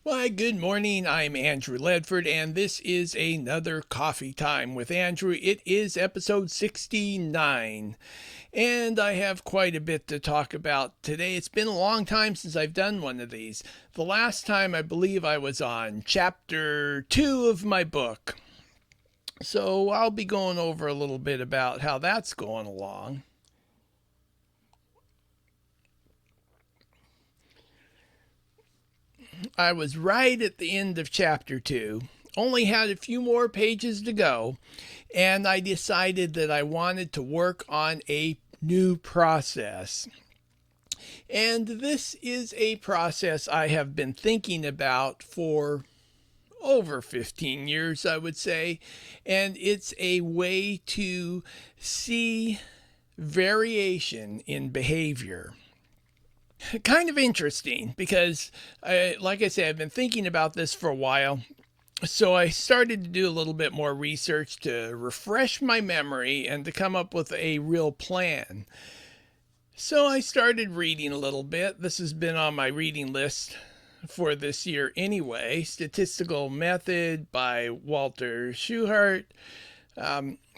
Why, good morning. I'm Andrew Ledford, and this is another Coffee Time with Andrew. It is episode 69, and I have quite a bit to talk about today. It's been a long time since I've done one of these. The last time I believe I was on chapter 2 of my book. So I'll be going over a little bit about how that's going along. I was right at the end of chapter 2, only had a few more pages to go, and I decided that I wanted to work on a new process. And this is a process I have been thinking about for over 15 years, I would say. And it's a way to see variation in behavior. Kind of interesting because, like I said, I've been thinking about this for a while. So I started to do a little bit more research to refresh my memory and to come up with a real plan. So I started reading a little bit. This has been on my reading list for this year anyway. Statistical Method by Walter Schuhart.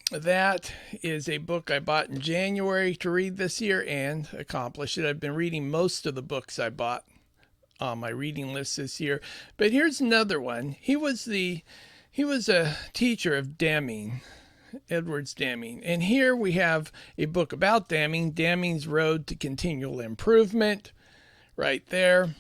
That is a book I bought in January to read this year and accomplished it. I've been reading most of the books I bought on my reading list this year. But here's another one. He was a teacher of Deming, Edwards Deming. And here we have a book about Deming, Deming's Road to Continual Improvement, right there.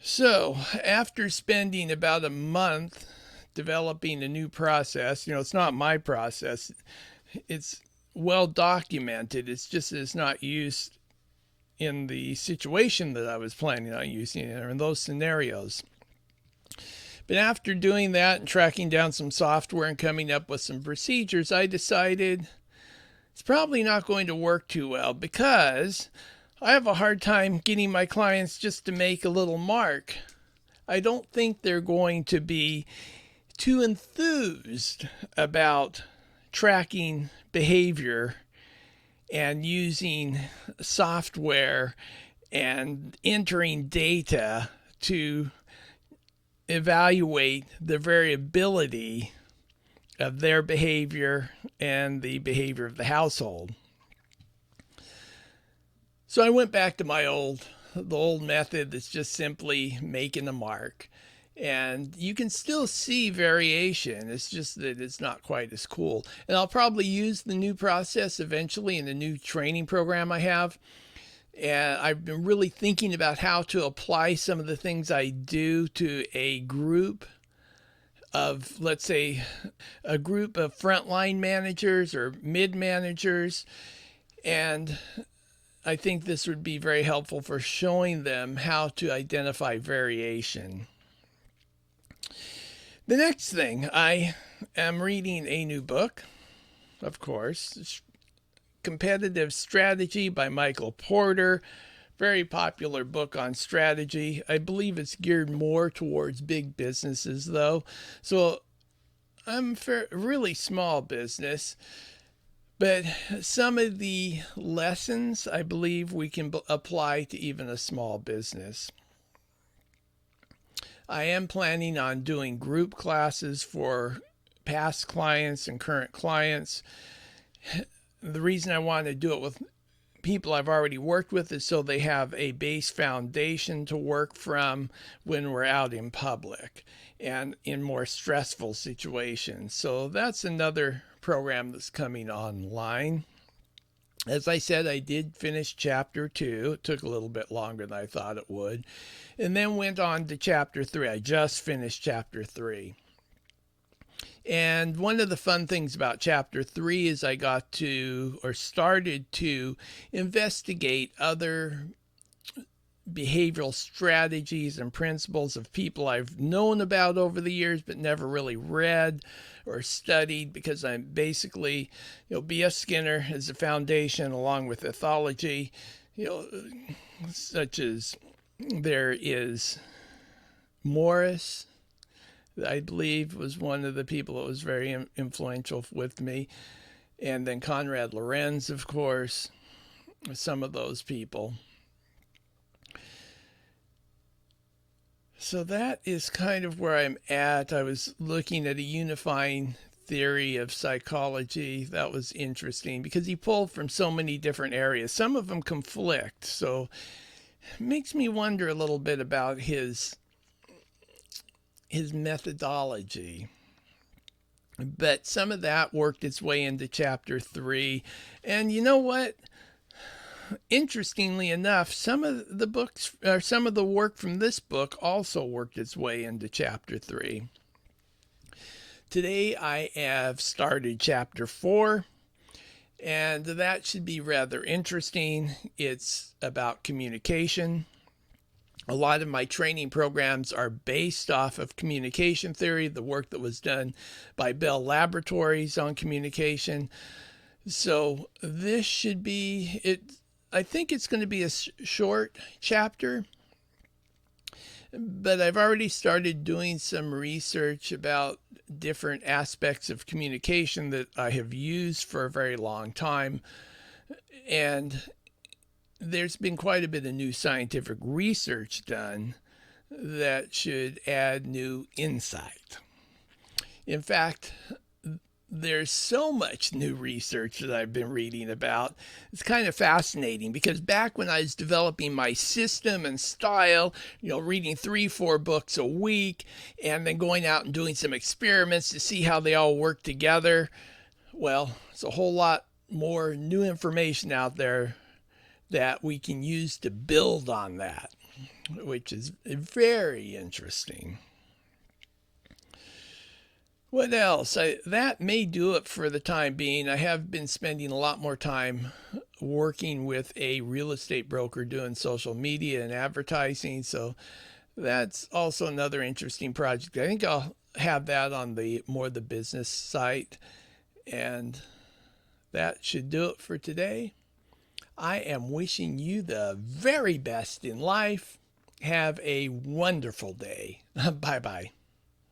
So, after spending about a month developing a new process, it's not my process, it's well documented. It's just that it's not used in the situation that I was planning on using it or in those scenarios. But after doing that and tracking down some software and coming up with some procedures, I decided it's probably not going to work too well because I have a hard time getting my clients just to make a little mark. I don't think they're going to be too enthused about tracking behavior and using software and entering data to evaluate the variability of their behavior and the behavior of the household. So I went back to the old method that's just simply making a mark. And you can still see variation. It's just that it's not quite as cool. And I'll probably use the new process eventually in the new training program I have. And I've been really thinking about how to apply some of the things I do to a group of, let's say, a group of frontline managers or mid managers. And I think this would be very helpful for showing them how to identify variation. The next thing, I am reading a new book, of course, Competitive Strategy by Michael Porter. Very popular book on strategy. I believe it's geared more towards big businesses, though. So I'm really small business. But some of the lessons I believe we can apply to even a small business. I am planning on doing group classes for past clients and current clients. The reason I want to do it with people I've already worked with is so they have a base foundation to work from when we're out in public and in more stressful situations. So that's another program that's coming online. As I said, I did finish chapter 2. It took a little bit longer than I thought it would. And then went on to chapter 3. I just finished chapter 3. And one of the fun things about chapter 3 is I got to, or started to, investigate other behavioral strategies and principles of people I've known about over the years but never really read or studied, because I'm basically, B.F. Skinner is a foundation along with ethology, such as there is Morris, I believe, was one of the people that was very influential with me. And then Conrad Lorenz, of course, some of those people. So that is kind of where I'm at. I was looking at a unifying theory of psychology. That was interesting because he pulled from so many different areas. Some of them conflict. So it makes me wonder a little bit about his methodology. But some of that worked its way into chapter 3. And you know what? Interestingly enough, some of the books or some of the work from this book also worked its way into chapter 3. Today I have started chapter 4, and that should be rather interesting. It's about communication. A lot of my training programs are based off of communication theory, the work that was done by Bell Laboratories on communication. So this should be it. I think it's going to be a short chapter, but I've already started doing some research about different aspects of communication that I have used for a very long time. And there's been quite a bit of new scientific research done that should add new insight. In fact, there's so much new research that I've been reading about. It's kind of fascinating because back when I was developing my system and style, reading 3-4 books a week and then going out and doing some experiments to see how they all work together, well, it's a whole lot more new information out there that we can use to build on that, which is very interesting. What else? That may do it for the time being. I have been spending a lot more time working with a real estate broker doing social media and advertising, so that's also another interesting project. I think I'll have that on the business site, and that should do it for today. I am wishing you the very best in life. Have a wonderful day. Bye-bye.